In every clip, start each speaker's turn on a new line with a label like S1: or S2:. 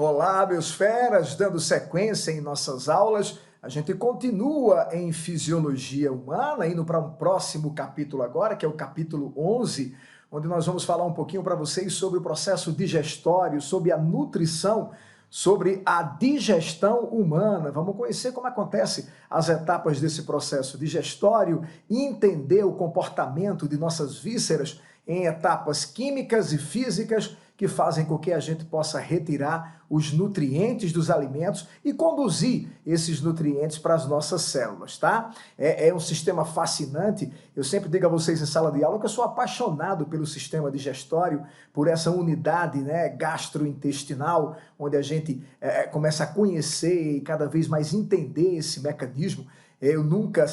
S1: Olá, meus feras, dando sequência em nossas aulas, a gente continua em Fisiologia Humana, indo para um próximo capítulo agora, que é o capítulo 11, onde nós vamos falar um pouquinho para vocês sobre o processo digestório, sobre a nutrição, sobre a digestão humana. Vamos conhecer como acontece as etapas desse processo digestório e entender o comportamento de nossas vísceras em etapas químicas e físicas que fazem com que a gente possa retirar os nutrientes dos alimentos e conduzir esses nutrientes para as nossas células, tá? É um sistema fascinante. Eu sempre digo a vocês em sala de aula que eu sou apaixonado pelo sistema digestório, por essa unidade, né, gastrointestinal, onde a gente começa a conhecer e cada vez mais entender esse mecanismo. Eu nunca,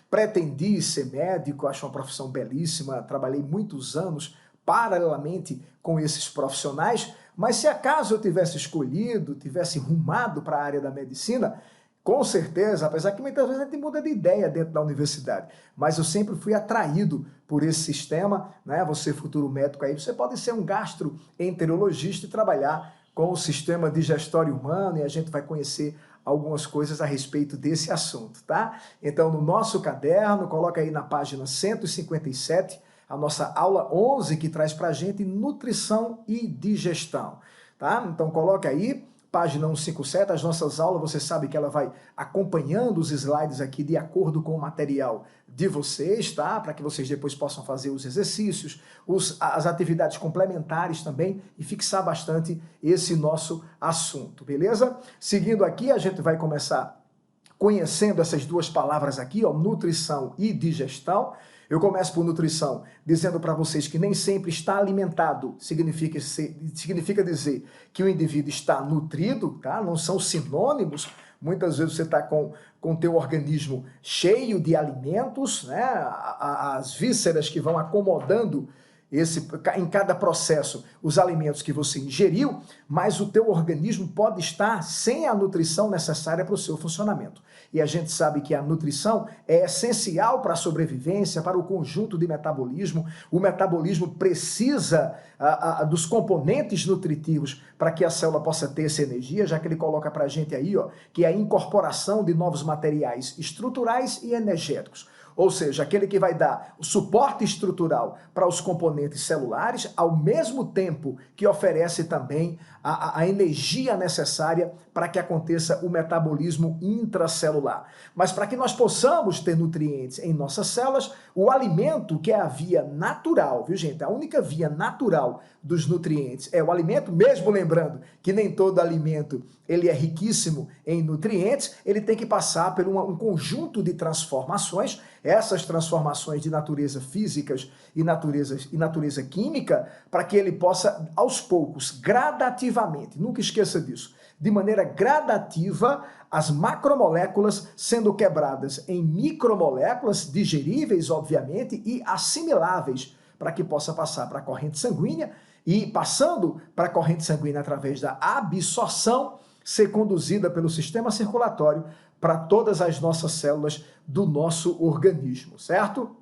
S1: pretendi ser médico, acho uma profissão belíssima, trabalhei muitos anos paralelamente com esses profissionais, mas se acaso eu tivesse escolhido, tivesse rumado para a área da medicina, com certeza, apesar que muitas vezes a gente muda de ideia dentro da universidade, mas eu sempre fui atraído por esse sistema, né? Você futuro médico aí, você pode ser um gastroenterologista e trabalhar com o sistema digestório humano, e a gente vai conhecer algumas coisas a respeito desse assunto, tá? Então, no nosso caderno, coloca aí na página 157, a nossa aula 11, que traz para a gente nutrição e digestão, tá? Então, coloca aí, página 157, as nossas aulas, você sabe que ela vai acompanhando os slides aqui de acordo com o material de vocês, tá? Para que vocês depois possam fazer os exercícios, as atividades complementares também e fixar bastante esse nosso assunto, beleza? Seguindo aqui, a gente vai começar conhecendo essas duas palavras aqui, ó, nutrição e digestão. Eu começo por nutrição, dizendo para vocês que nem sempre estar alimentado significa dizer que o indivíduo está nutrido, tá? Não são sinônimos. Muitas vezes você está com o teu organismo cheio de alimentos, né? As vísceras que vão acomodando em cada processo os alimentos que você ingeriu, mas o teu organismo pode estar sem a nutrição necessária para o seu funcionamento. E a gente sabe que a nutrição é essencial para a sobrevivência, para o conjunto de metabolismo. O metabolismo precisa dos componentes nutritivos para que a célula possa ter essa energia, já que ele coloca para a gente aí, ó, que é a incorporação de novos materiais estruturais e energéticos. Ou seja, aquele que vai dar o suporte estrutural para os componentes celulares, ao mesmo tempo que oferece também a energia necessária para que aconteça o metabolismo intracelular. Mas para que nós possamos ter nutrientes em nossas células, o alimento, que é a via natural, viu gente? A única via natural dos nutrientes é o alimento, mesmo lembrando que nem todo alimento ele é riquíssimo em nutrientes, ele tem que passar por um conjunto de transformações. Essas transformações de natureza físicas e natureza química, para que ele possa, aos poucos, gradativamente, nunca esqueça disso, de maneira gradativa, as macromoléculas sendo quebradas em micromoléculas digeríveis, obviamente, e assimiláveis, para que possa passar para a corrente sanguínea e, passando para a corrente sanguínea através da absorção, ser conduzida pelo sistema circulatório para todas as nossas células do nosso organismo, certo?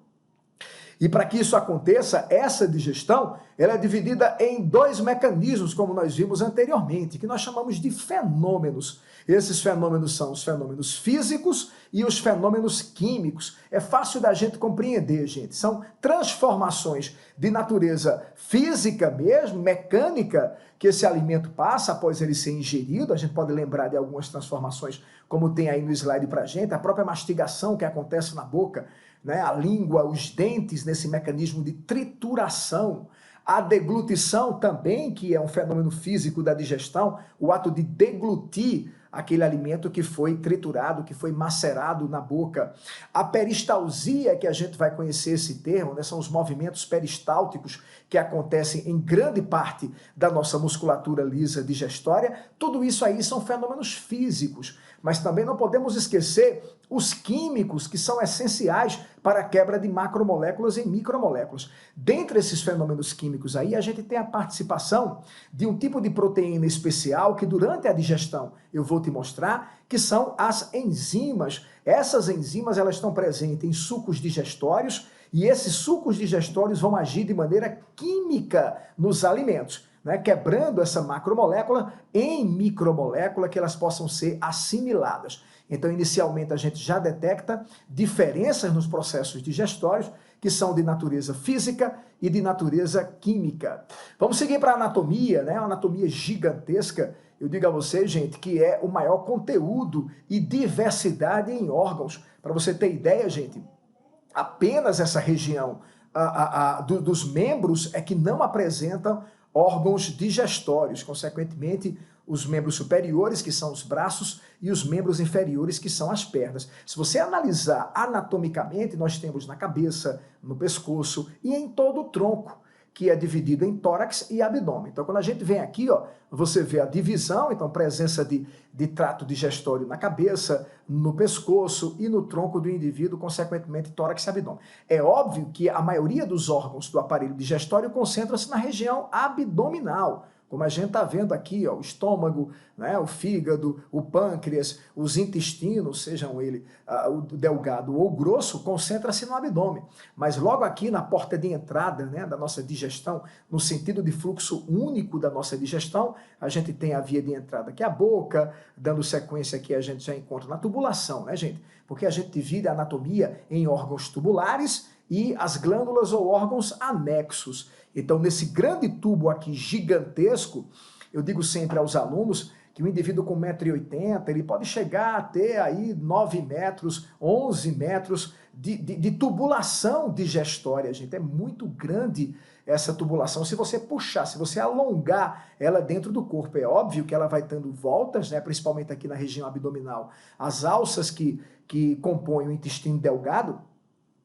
S1: E para que isso aconteça, essa digestão, ela é dividida em dois mecanismos, como nós vimos anteriormente, que nós chamamos de fenômenos. Esses fenômenos são os fenômenos físicos e os fenômenos químicos. É fácil da gente compreender, gente. São transformações de natureza física mesmo, mecânica, que esse alimento passa após ele ser ingerido. A gente pode lembrar de algumas transformações, como tem aí no slide para a gente, a própria mastigação que acontece na boca, né? A língua, os dentes nesse mecanismo de trituração. A deglutição também, que é um fenômeno físico da digestão, o ato de deglutir aquele alimento que foi triturado, que foi macerado na boca. A peristalsia, que a gente vai conhecer esse termo, né, são os movimentos peristálticos que acontecem em grande parte da nossa musculatura lisa digestória. Tudo isso aí são fenômenos físicos, mas também não podemos esquecer os químicos, que são essenciais para a quebra de macromoléculas em micromoléculas. Dentre esses fenômenos químicos aí, a gente tem a participação de um tipo de proteína especial que durante a digestão eu vou te mostrar, que são as enzimas. Essas enzimas, elas estão presentes em sucos digestórios e esses sucos digestórios vão agir de maneira química nos alimentos. né, quebrando essa macromolécula em micromolécula que elas possam ser assimiladas. Então, inicialmente, a gente já detecta diferenças nos processos digestórios que são de natureza física e de natureza química. Vamos seguir para a anatomia, né? Uma anatomia gigantesca. Eu digo a vocês, gente, que é o maior conteúdo e diversidade em órgãos. Para você ter ideia, gente, apenas essa região dos membros é que não apresentam órgãos digestórios, consequentemente, os membros superiores, que são os braços, e os membros inferiores, que são as pernas. Se você analisar anatomicamente, nós temos na cabeça, no pescoço e em todo o tronco, que é dividido em tórax e abdômen. Então, quando a gente vem aqui, ó, você vê a divisão, então presença de trato digestório na cabeça, no pescoço e no tronco do indivíduo, consequentemente, tórax e abdômen. É óbvio que a maioria dos órgãos do aparelho digestório concentra-se na região abdominal, como a gente está vendo aqui, ó, o estômago, né, o fígado, o pâncreas, os intestinos, sejam ele o delgado ou grosso, concentra-se no abdômen. Mas logo aqui na porta de entrada, né, da nossa digestão, no sentido de fluxo único da nossa digestão, a gente tem a via de entrada que é a boca, dando sequência aqui a gente já encontra na tubulação, né, gente? Porque a gente divide a anatomia em órgãos tubulares e as glândulas ou órgãos anexos. Então, nesse grande tubo aqui gigantesco, eu digo sempre aos alunos que o indivíduo com 1,80 m, ele pode chegar a ter aí 9 metros, 11 metros de tubulação digestória, gente. É muito grande essa tubulação. Se você puxar, se você alongar ela dentro do corpo, é óbvio que ela vai dando voltas, né, principalmente aqui na região abdominal. As alças que compõem o intestino delgado,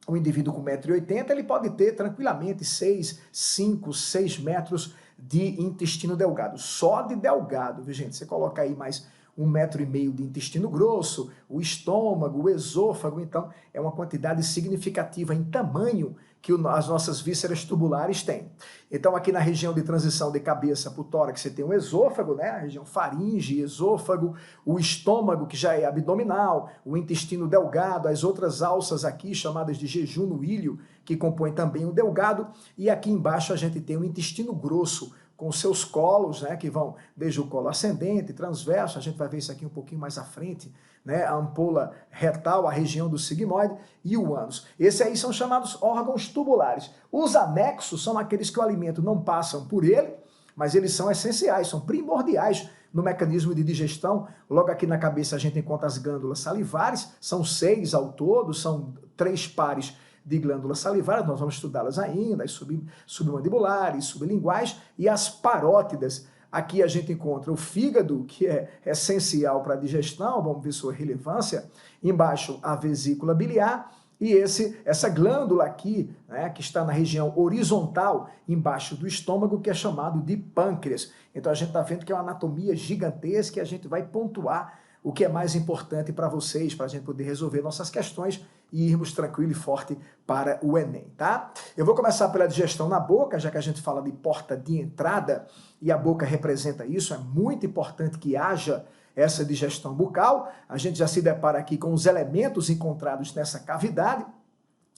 S1: um indivíduo com 1,80 m, ele pode ter tranquilamente 6, 5, 6 metros de intestino delgado. Só de delgado, viu, gente? Você coloca aí mais 1,5 m de intestino grosso, o estômago, o esôfago, então é uma quantidade significativa em tamanho que as nossas vísceras tubulares têm. Então aqui na região de transição de cabeça para o tórax você tem o esôfago, né? A região faringe, esôfago, o estômago que já é abdominal, o intestino delgado, as outras alças aqui chamadas de jejum no ilho, que compõem também o delgado, e aqui embaixo a gente tem o intestino grosso, com seus colos, né, que vão desde o colo ascendente, transverso, a gente vai ver isso aqui um pouquinho mais à frente, né, a ampola retal, a região do sigmoide e o ânus. Esses aí são chamados órgãos tubulares. Os anexos são aqueles que o alimento não passa por ele, mas eles são essenciais, são primordiais no mecanismo de digestão. Logo aqui na cabeça a gente encontra as glândulas salivares, são 6 ao todo, são 3 pares de glândulas salivares, nós vamos estudá-las ainda, as submandibulares, sublinguais e as parótidas. Aqui a gente encontra o fígado, que é essencial para a digestão, vamos ver sua relevância. Embaixo, a vesícula biliar e essa glândula aqui, né, que está na região horizontal, embaixo do estômago, que é chamado de pâncreas. Então a gente está vendo que é uma anatomia gigantesca e a gente vai pontuar o que é mais importante para vocês, para a gente poder resolver nossas questões e irmos tranquilo e forte para o Enem, tá? Eu vou começar pela digestão na boca, já que a gente fala de porta de entrada e a boca representa isso, é muito importante que haja essa digestão bucal. A gente já se depara aqui com os elementos encontrados nessa cavidade,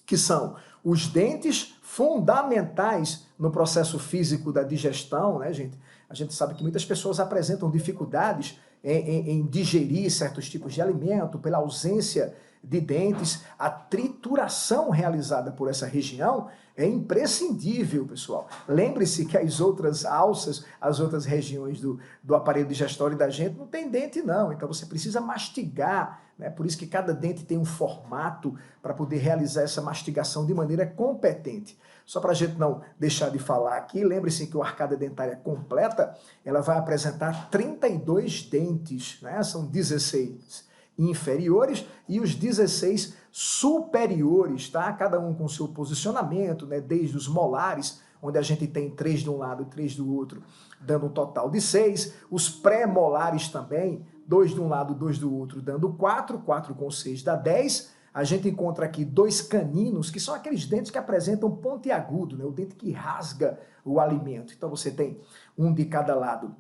S1: que são os dentes fundamentais no processo físico da digestão, né, gente? A gente sabe que muitas pessoas apresentam dificuldades em digerir certos tipos de alimento, pela ausência de dentes. A trituração realizada por essa região é imprescindível, pessoal. Lembre-se que as outras alças, as outras regiões do aparelho digestório da gente não tem dente não, então você precisa mastigar, né? Por isso que cada dente tem um formato para poder realizar essa mastigação de maneira competente. Só para a gente não deixar de falar aqui, lembre-se que a arcada dentária completa, ela vai apresentar 32 dentes, né? São 16 inferiores e os 16 superiores, tá? Cada um com seu posicionamento, né? Desde os molares, onde a gente tem 3 de um lado e 3 do outro, dando um total de 6. Os pré-molares também, 2 de um lado, 2 do outro, dando 4, 4 com 6 dá 10. A gente encontra aqui 2 caninos, que são aqueles dentes que apresentam pontiagudo, né? O dente que rasga o alimento. Então você tem um de cada lado,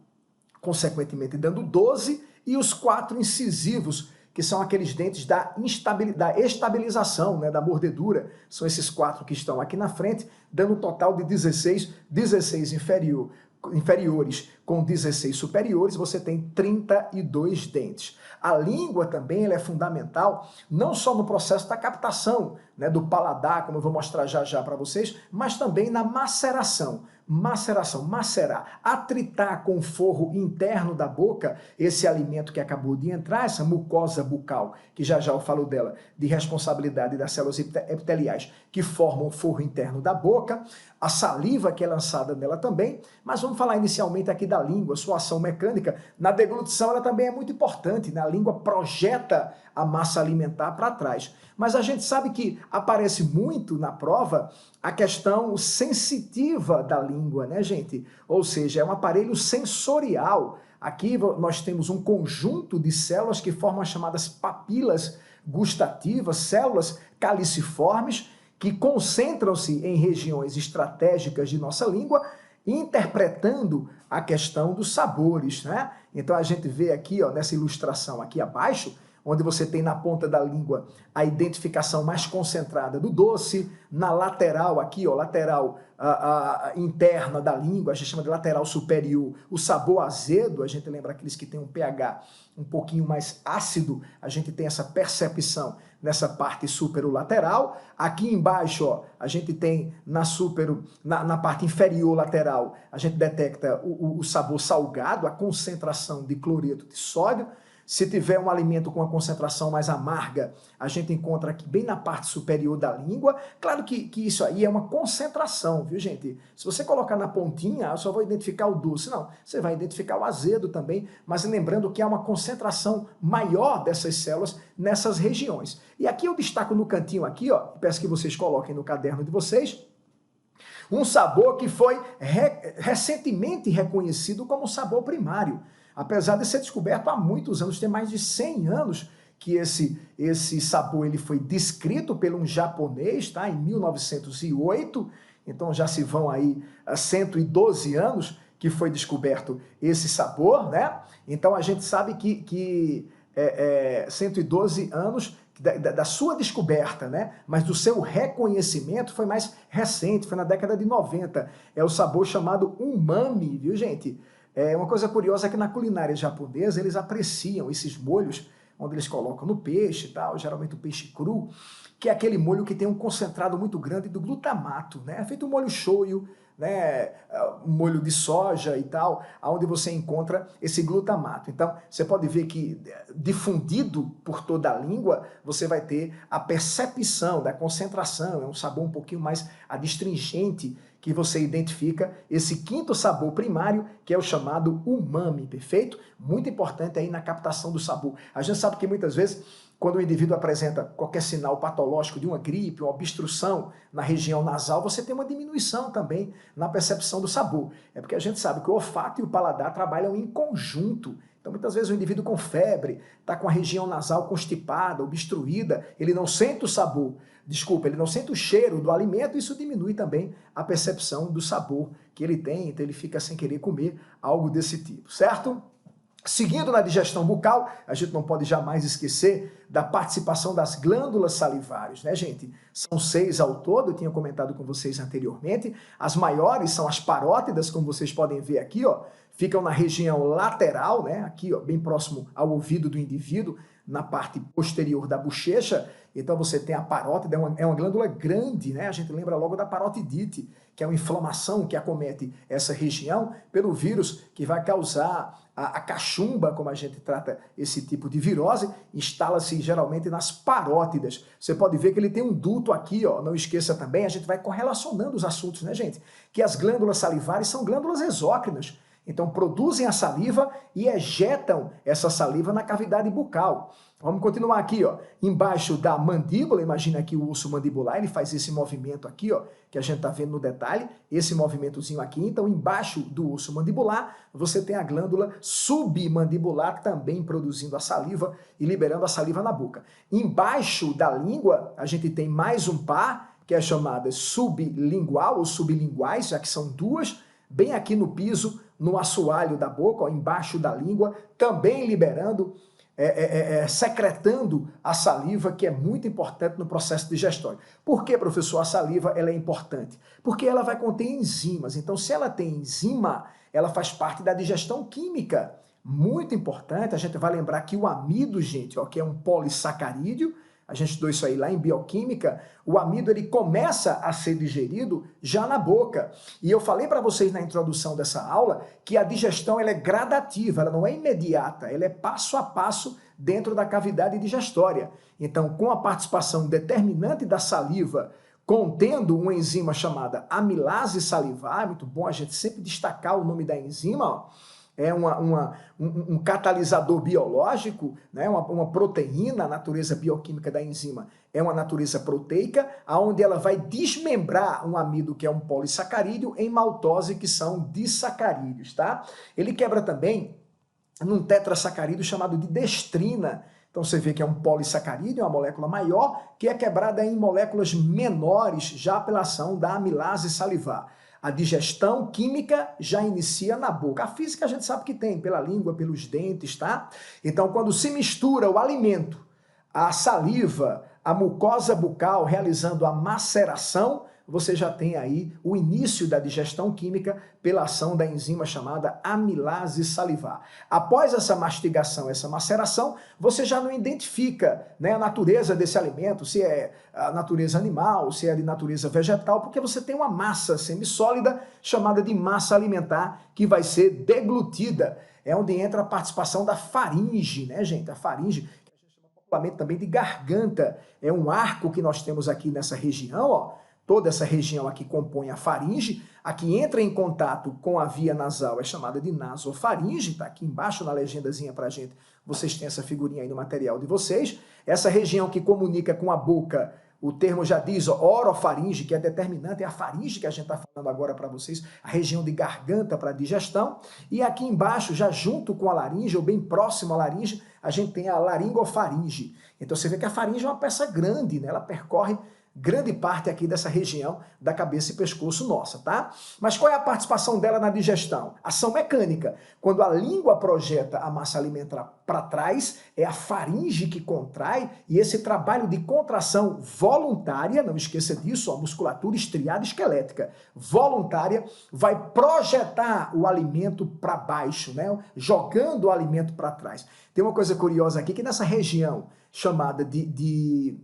S1: consequentemente dando 12, e os 4 incisivos, que são aqueles dentes da estabilização, né, da mordedura. São esses 4 que estão aqui na frente, dando um total de 16, 16 inferior inferiores com 16 superiores, você tem 32 dentes. A língua também ela é fundamental, não só no processo da captação, né, do paladar, como eu vou mostrar já já para vocês, mas também na maceração. Macerar, atritar com o forro interno da boca esse alimento que acabou de entrar, essa mucosa bucal, que já já eu falo dela, de responsabilidade das células epiteliais que formam o forro interno da boca, a saliva que é lançada nela também, mas vamos falar inicialmente aqui da língua, sua ação mecânica. Na deglutição ela também é muito importante, né? A língua projeta a massa alimentar para trás. Mas a gente sabe que aparece muito na prova a questão sensitiva da língua, né, gente? Ou seja, é um aparelho sensorial. Aqui nós temos um conjunto de células que formam as chamadas papilas gustativas, células caliciformes, que concentram-se em regiões estratégicas de nossa língua, interpretando a questão dos sabores, né? Então a gente vê aqui, ó, nessa ilustração aqui abaixo, onde você tem na ponta da língua a identificação mais concentrada do doce, na lateral aqui, ó, lateral interna da língua, a gente chama de lateral superior, o sabor azedo, a gente lembra aqueles que têm um pH um pouquinho mais ácido, a gente tem essa percepção nessa parte superolateral. Aqui embaixo, ó, a gente tem na parte inferior lateral, a gente detecta o sabor salgado, a concentração de cloreto de sódio. Se tiver um alimento com uma concentração mais amarga, a gente encontra aqui bem na parte superior da língua. Claro que isso aí é uma concentração, viu, gente? Se você colocar na pontinha, eu só vou identificar o doce. Não, você vai identificar o azedo também, mas lembrando que há uma concentração maior dessas células nessas regiões. E aqui eu destaco no cantinho aqui, ó, peço que vocês coloquem no caderno de vocês, um sabor que foi recentemente reconhecido como sabor primário. Apesar de ser descoberto há muitos anos, tem mais de 100 anos que esse sabor ele foi descrito por um japonês, tá? Em 1908, então já se vão aí 112 anos que foi descoberto esse sabor, né? Então a gente sabe que 112 anos da sua descoberta, né? Mas do seu reconhecimento foi mais recente, foi na década de 90. É o sabor chamado umami, viu, gente? Uma coisa curiosa é que na culinária japonesa eles apreciam esses molhos onde eles colocam no peixe e tal, geralmente o peixe cru, que é aquele molho que tem um concentrado muito grande do glutamato, né? É feito um molho shoyu, né? Um molho de soja e tal, onde você encontra esse glutamato. Então, você pode ver que difundido por toda a língua, você vai ter a percepção da concentração, é um sabor um pouquinho mais adstringente, que você identifica esse quinto sabor primário, que é o chamado umami, perfeito? Muito importante aí na captação do sabor. A gente sabe que muitas vezes, quando o indivíduo apresenta qualquer sinal patológico de uma gripe, uma obstrução na região nasal, você tem uma diminuição também na percepção do sabor. É porque a gente sabe que o olfato e o paladar trabalham em conjunto. Então, muitas vezes o indivíduo com febre, está com a região nasal constipada, obstruída, ele não sente o sabor. Desculpa, ele não sente o cheiro do alimento, isso diminui também a percepção do sabor que ele tem, então ele fica sem querer comer algo desse tipo, certo? Seguindo na digestão bucal, a gente não pode jamais esquecer da participação das glândulas salivares, né, gente? São 6 ao todo, eu tinha comentado com vocês anteriormente. As maiores são as parótidas, como vocês podem ver aqui, ó, ficam na região lateral, né, aqui, ó, bem próximo ao ouvido do indivíduo, na parte posterior da bochecha. Então você tem a parótida, é uma glândula grande, né? A gente lembra logo da parotidite, que é uma inflamação que acomete essa região pelo vírus que vai causar a cachumba, como a gente trata esse tipo de virose, instala-se geralmente nas parótidas. Você pode ver que ele tem um duto aqui, ó, não esqueça também, a gente vai correlacionando os assuntos, né, gente? Que as glândulas salivares são glândulas exócrinas. Então produzem a saliva e ejetam essa saliva na cavidade bucal. Vamos continuar aqui, ó. Embaixo da mandíbula, imagina aqui o osso mandibular, ele faz esse movimento aqui, ó, que a gente está vendo no detalhe, esse movimentozinho aqui. Então, embaixo do osso mandibular, você tem a glândula submandibular também produzindo a saliva e liberando a saliva na boca. Embaixo da língua, a gente tem mais um par, que é chamada sublingual ou sublinguais, já que são duas, bem aqui no piso, no assoalho da boca, ó, embaixo da língua, também liberando, secretando a saliva, que é muito importante no processo digestório. Por que, professor, a saliva ela é importante? Porque ela vai conter enzimas. Então, se ela tem enzima, ela faz parte da digestão química. Muito importante, a gente vai lembrar que o amido, gente, ó, que é um polissacarídeo, a gente estudou isso aí lá em bioquímica, o amido ele começa a ser digerido já na boca. E eu falei para vocês na introdução dessa aula que a digestão ela é gradativa, ela não é imediata, ela é passo a passo dentro da cavidade digestória. Então, com a participação determinante da saliva, contendo uma enzima chamada amilase salivar, é muito bom a gente sempre destacar o nome da enzima, ó, é um catalisador biológico, né? Uma proteína, a natureza bioquímica da enzima é uma natureza proteica, onde ela vai desmembrar um amido, que é um polissacarídeo, em maltose, que são disacarídeos, tá? Ele quebra também num tetrasacarídeo chamado de destrina. Então você vê que é um polissacarídeo, uma molécula maior, que é quebrada em moléculas menores, já pela ação da amilase salivar. A digestão química já inicia na boca. A física a gente sabe que tem, pela língua, pelos dentes, tá? Então, quando se mistura o alimento, a saliva, a mucosa bucal, realizando a maceração, você já tem aí o início da digestão química pela ação da enzima chamada amilase salivar. Após essa mastigação, essa maceração, você já não identifica, né, a natureza desse alimento, se é a natureza animal, se é de natureza vegetal, porque você tem uma massa semissólida chamada de massa alimentar que vai ser deglutida. É onde entra a participação da faringe, né, gente? A faringe, que a gente chama popularmente também de garganta, é um arco que nós temos aqui nessa região, ó. Toda essa região aqui compõe a faringe, a que entra em contato com a via nasal é chamada de nasofaringe, tá aqui embaixo na legendazinha pra gente, vocês têm essa figurinha aí no material de vocês. Essa região que comunica com a boca, o termo já diz, ó, orofaringe, que é determinante, é a faringe que a gente está falando agora para vocês, a região de garganta para digestão. E aqui embaixo, já junto com a laringe, ou bem próximo à laringe, a gente tem a laringofaringe. Então você vê que a faringe é uma peça grande, né? Ela percorre grande parte aqui dessa região da cabeça e pescoço nossa, tá? Mas qual é a participação dela na digestão? Ação mecânica. Quando a língua projeta a massa alimentar para trás, é a faringe que contrai, e esse trabalho de contração voluntária, não esqueça disso, a musculatura estriada esquelética voluntária, vai projetar o alimento para baixo, né? Jogando o alimento para trás. Tem uma coisa curiosa aqui, que nessa região chamada de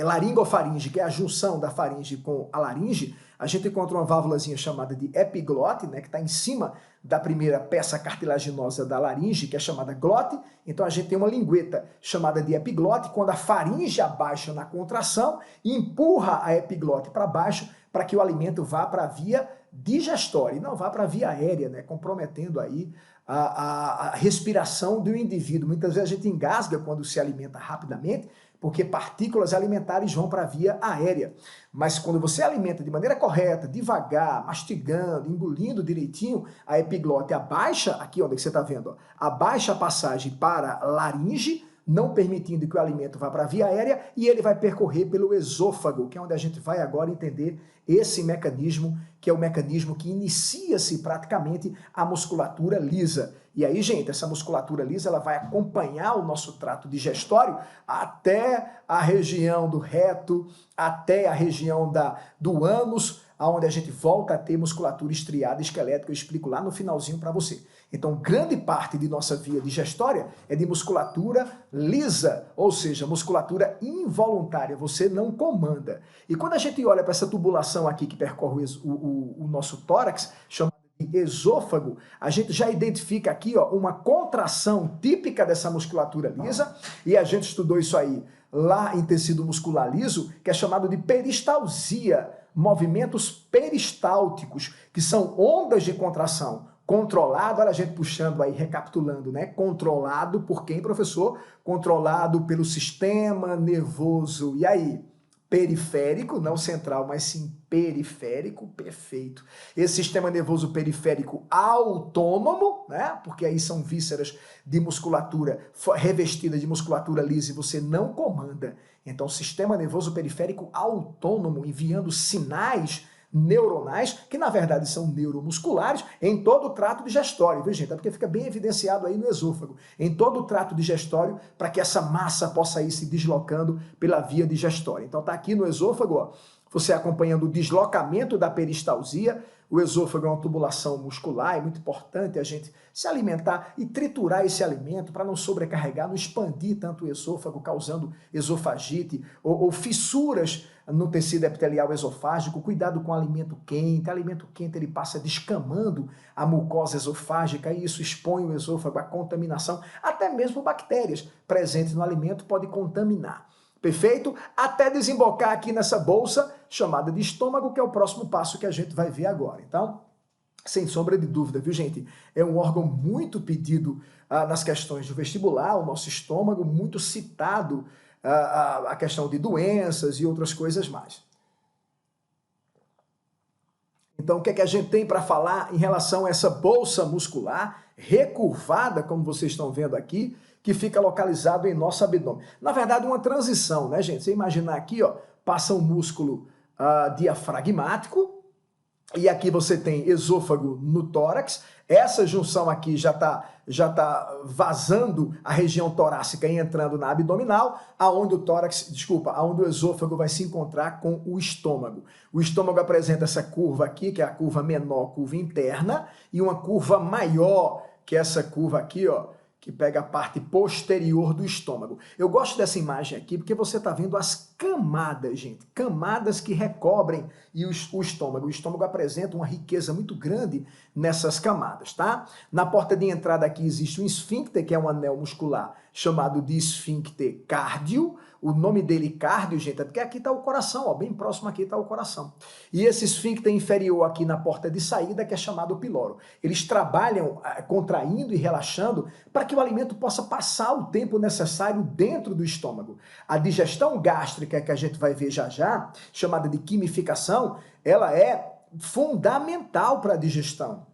S1: laringofaringe, que é a junção da faringe com a laringe, a gente encontra uma válvulazinha chamada de epiglote, né, que está em cima da primeira peça cartilaginosa da laringe, que é chamada glote. Então a gente tem uma lingueta chamada de epiglote, quando a faringe abaixa na contração e empurra a epiglote para baixo para que o alimento vá para a via digestória e não vá para a via aérea, né, comprometendo aí a respiração do indivíduo. Muitas vezes a gente engasga quando se alimenta rapidamente, porque partículas alimentares vão para a via aérea. Mas quando você alimenta de maneira correta, devagar, mastigando, engolindo direitinho, a epiglote abaixa, aqui onde você está vendo, ó, abaixa a passagem para a laringe, não permitindo que o alimento vá para a via aérea, e ele vai percorrer pelo esôfago, que é onde a gente vai agora entender esse mecanismo, que é o mecanismo que inicia-se praticamente a musculatura lisa. E aí, gente, essa musculatura lisa ela vai acompanhar o nosso trato digestório até a região do reto, até a região do ânus, onde a gente volta a ter musculatura estriada esquelética. Eu explico lá no finalzinho para você. Então, grande parte de nossa via digestória é de musculatura lisa, ou seja, musculatura involuntária, você não comanda. E quando a gente olha para essa tubulação aqui que percorre o nosso tórax, chamada de esôfago, a gente já identifica aqui, ó, uma contração típica dessa musculatura lisa, e a gente estudou isso aí lá em tecido muscular liso, que é chamado de peristalsia, movimentos peristálticos, que são ondas de contração controlado, olha a gente puxando aí, recapitulando, né? Controlado por quem, professor? Controlado pelo sistema nervoso. E aí? Periférico, não central, mas sim periférico, perfeito. Esse sistema nervoso periférico autônomo, né? Porque aí são vísceras de musculatura revestida de musculatura lisa e você não comanda. Então, sistema nervoso periférico autônomo, enviando sinais neuronais, que na verdade são neuromusculares, em todo o trato digestório, viu, gente? É porque fica bem evidenciado aí no esôfago, em todo o trato digestório, para que essa massa possa ir se deslocando pela via digestória. Então tá aqui no esôfago, ó, você acompanhando o deslocamento da peristalsia, O esôfago é uma tubulação muscular, é muito importante a gente se alimentar e triturar esse alimento para não sobrecarregar, não expandir tanto o esôfago, causando esofagite ou fissuras no tecido epitelial esofágico. Cuidado com alimento quente ele passa descamando a mucosa esofágica e isso expõe o esôfago à contaminação, até mesmo bactérias presentes no alimento podem contaminar. Perfeito? Até desembocar aqui nessa bolsa chamada de estômago, que é o próximo passo que a gente vai ver agora. Então, sem sombra de dúvida, viu, gente? É um órgão muito pedido nas questões do vestibular, o nosso estômago, muito citado a questão de doenças e outras coisas mais. Então, o que é que a gente tem para falar em relação a essa bolsa muscular recurvada, como vocês estão vendo aqui, que fica localizado em nosso abdômen? Na verdade, uma transição, né, gente? Você imaginar aqui, ó, passa um músculo diafragmático, e aqui você tem esôfago no tórax. Essa junção aqui já tá vazando a região torácica e entrando na abdominal, aonde o esôfago vai se encontrar com o estômago. O estômago apresenta essa curva aqui, que é a curva menor, curva interna, e uma curva maior, que é essa curva aqui, ó, que pega a parte posterior do estômago. Eu gosto dessa imagem aqui porque você está vendo as camadas, gente. Camadas que recobrem o estômago. O estômago apresenta uma riqueza muito grande nessas camadas, tá? Na porta de entrada aqui existe um esfíncter, que é um anel muscular chamado de esfíncter cardio. O nome dele cardio, gente, é porque aqui está o coração, ó, bem próximo aqui está o coração. E esse esfíncter inferior aqui na porta de saída, que é chamado piloro. Eles trabalham contraindo e relaxando para que o alimento possa passar o tempo necessário dentro do estômago. A digestão gástrica, que a gente vai ver já já, chamada de quimificação, ela é fundamental para a digestão.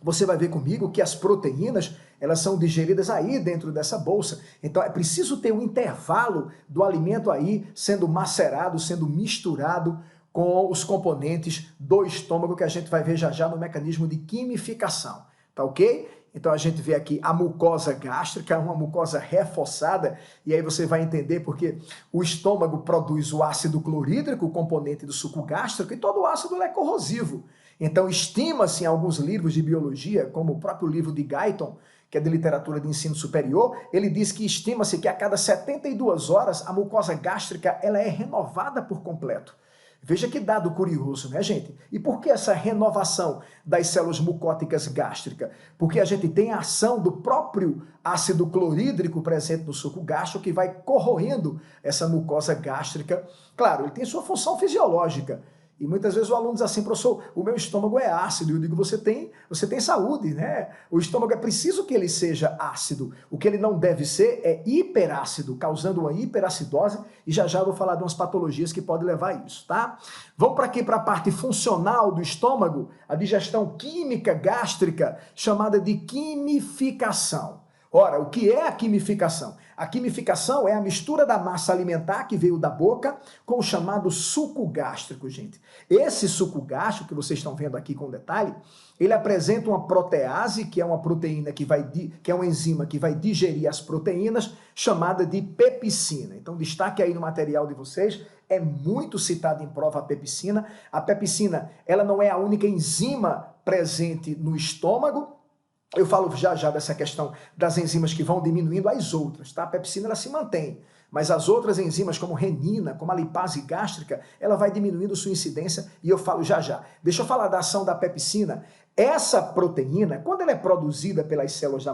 S1: Você vai ver comigo que as proteínas, elas são digeridas aí dentro dessa bolsa. Então é preciso ter um intervalo do alimento aí sendo macerado, sendo misturado com os componentes do estômago, que a gente vai ver já já no mecanismo de quimificação. Tá ok? Então a gente vê aqui a mucosa gástrica, uma mucosa reforçada, e aí você vai entender porque o estômago produz o ácido clorídrico, o componente do suco gástrico, e todo o ácido é corrosivo. Então estima-se em alguns livros de biologia, como o próprio livro de Guyton, que é de literatura de ensino superior, ele diz que estima-se que a cada 72 horas a mucosa gástrica ela é renovada por completo. Veja que dado curioso, né, gente? E por que essa renovação das células mucóticas gástricas? Porque a gente tem a ação do próprio ácido clorídrico presente no suco gástrico que vai corroendo essa mucosa gástrica. Claro, ele tem sua função fisiológica. E muitas vezes o aluno diz assim, professor, o meu estômago é ácido. Eu digo, você tem saúde, né? O estômago é preciso que ele seja ácido. O que ele não deve ser é hiperácido, causando uma hiperacidose. E já já eu vou falar de umas patologias que podem levar a isso, tá? Vamos para aqui para a parte funcional do estômago, a digestão química gástrica, chamada de quimificação. Ora, o que é a quimificação? A quimificação é a mistura da massa alimentar que veio da boca com o chamado suco gástrico, gente. Esse suco gástrico que vocês estão vendo aqui com detalhe, ele apresenta uma protease, que é uma proteína que é uma enzima que vai digerir as proteínas, chamada de pepsina. Então, destaque aí no material de vocês, é muito citada em prova a pepsina. A pepsina, ela não é a única enzima presente no estômago. Eu falo já já dessa questão das enzimas que vão diminuindo as outras, tá? A pepsina ela se mantém, mas as outras enzimas como renina, como a lipase gástrica, ela vai diminuindo sua incidência e eu falo já já. Deixa eu falar da ação da pepsina. Essa proteína, quando ela é produzida pelas células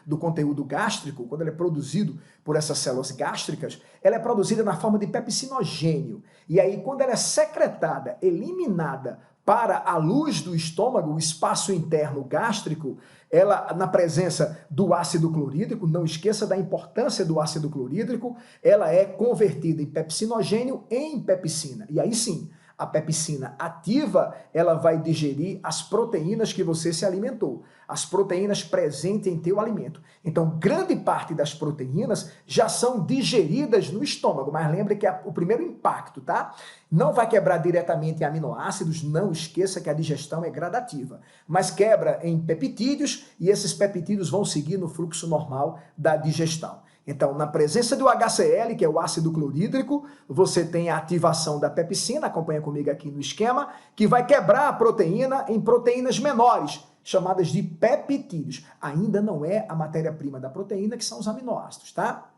S1: do conteúdo gástrico, quando ela é produzido por essas células gástricas, ela é produzida na forma de pepsinogênio. E aí, quando ela é secretada, eliminada para a luz do estômago, o espaço interno gástrico, ela, na presença do ácido clorídrico, não esqueça da importância do ácido clorídrico, ela é convertida em pepsinogênio em pepsina. E aí sim, a pepsina ativa, ela vai digerir as proteínas que você se alimentou, as proteínas presentes em teu alimento. Então, grande parte das proteínas já são digeridas no estômago, mas lembre que é o primeiro impacto, tá? Não vai quebrar diretamente em aminoácidos, não esqueça que a digestão é gradativa, mas quebra em peptídeos e esses peptídeos vão seguir no fluxo normal da digestão. Então, na presença do HCl, que é o ácido clorídrico, você tem a ativação da pepsina, acompanha comigo aqui no esquema, que vai quebrar a proteína em proteínas menores, chamadas de peptídeos. Ainda não é a matéria-prima da proteína, que são os aminoácidos, tá?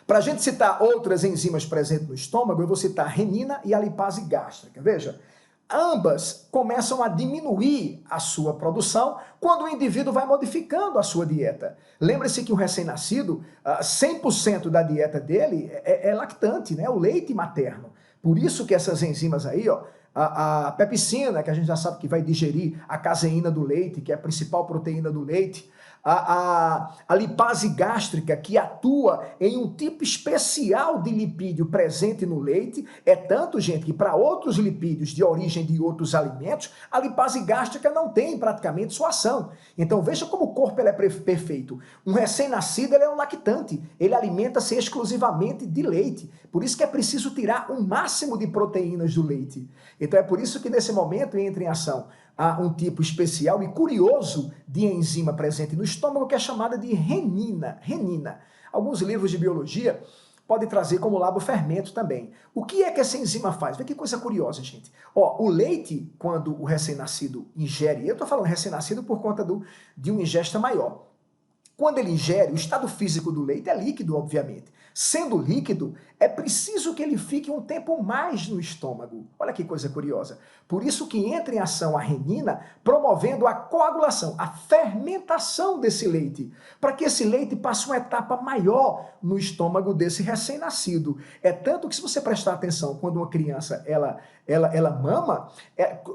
S1: Para a gente citar outras enzimas presentes no estômago, eu vou citar a renina e a lipase gástrica. Veja, ambas começam a diminuir a sua produção quando o indivíduo vai modificando a sua dieta. Lembre-se que o recém-nascido, 100% da dieta dele é lactante, né? O leite materno. Por isso que essas enzimas aí, ó, a pepsina, que a gente já sabe que vai digerir a caseína do leite, que é a principal proteína do leite, a lipase gástrica, que atua em um tipo especial de lipídio presente no leite, é tanto, gente, que para outros lipídios de origem de outros alimentos, a lipase gástrica não tem praticamente sua ação. Então veja como o corpo ele é perfeito. Um recém-nascido ele é um lactante, ele alimenta-se exclusivamente de leite. Por isso que é preciso tirar o máximo de proteínas do leite. Então é por isso que nesse momento entra em ação há um tipo especial e curioso de enzima presente no estômago que é chamada de renina. Renina. Alguns livros de biologia podem trazer como labofermento também. O que é que essa enzima faz? Vê que coisa curiosa, gente. Ó, o leite, quando o recém-nascido ingere, eu estou falando recém-nascido por conta de uma ingesta maior. Quando ele ingere, o estado físico do leite é líquido, obviamente. Sendo líquido, é preciso que ele fique um tempo mais no estômago. Olha que coisa curiosa. Por isso que entra em ação a renina, promovendo a coagulação, a fermentação desse leite, para que esse leite passe uma etapa maior no estômago desse recém-nascido. É tanto que, se você prestar atenção, quando uma criança ela mama,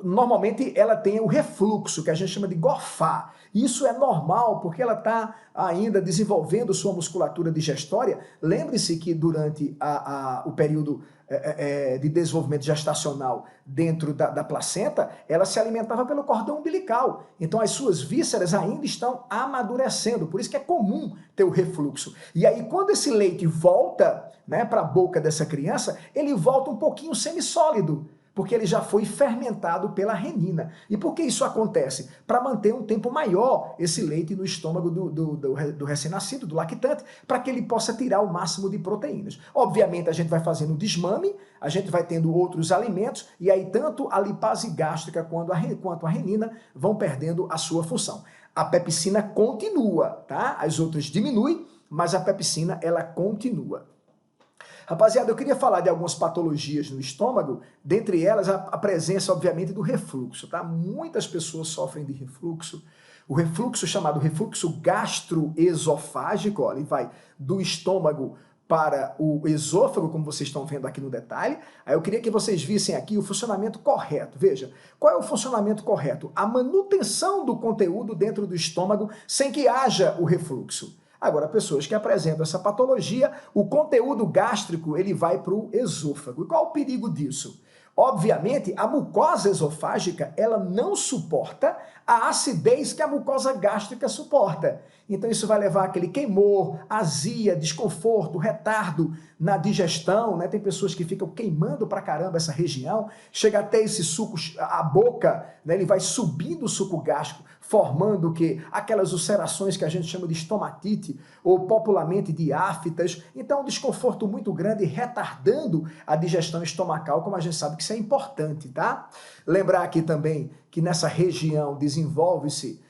S1: normalmente ela tem o refluxo, que a gente chama de gorfar. Isso é normal, porque ela está ainda desenvolvendo sua musculatura digestória. Lembre-se que durante o período de desenvolvimento gestacional dentro da placenta, ela se alimentava pelo cordão umbilical. Então as suas vísceras ainda estão amadurecendo, por isso que é comum ter o refluxo. E aí quando esse leite volta, né, para a boca dessa criança, ele volta um pouquinho semissólido, porque ele já foi fermentado pela renina. E por que isso acontece? Para manter um tempo maior esse leite no estômago do recém-nascido, do lactante, para que ele possa tirar o máximo de proteínas. Obviamente, a gente vai fazendo o desmame, a gente vai tendo outros alimentos, e aí tanto a lipase gástrica quanto a renina vão perdendo a sua função. A pepsina continua, tá? As outras diminuem, mas a pepsina, ela continua. Rapaziada, eu queria falar de algumas patologias no estômago, dentre elas a presença, obviamente, do refluxo, tá? Muitas pessoas sofrem de refluxo. O refluxo chamado refluxo gastroesofágico, ó, ele vai do estômago para o esôfago, como vocês estão vendo aqui no detalhe. Aí eu queria que vocês vissem aqui o funcionamento correto. Veja, qual é o funcionamento correto? A manutenção do conteúdo dentro do estômago sem que haja o refluxo. Agora, pessoas que apresentam essa patologia, o conteúdo gástrico ele vai para o esôfago. E qual é o perigo disso? Obviamente, a mucosa esofágica ela não suporta a acidez que a mucosa gástrica suporta. Então isso vai levar aquele queimor, azia, desconforto, retardo na digestão, né? Tem pessoas que ficam queimando pra caramba essa região, chega até esse suco, a boca, né? Ele vai subindo o suco gástrico, formando o quê? Aquelas ulcerações que a gente chama de estomatite, ou popularmente de aftas. Então um desconforto muito grande, retardando a digestão estomacal, como a gente sabe que isso é importante, tá? Lembrar aqui também que nessa região desenvolve-se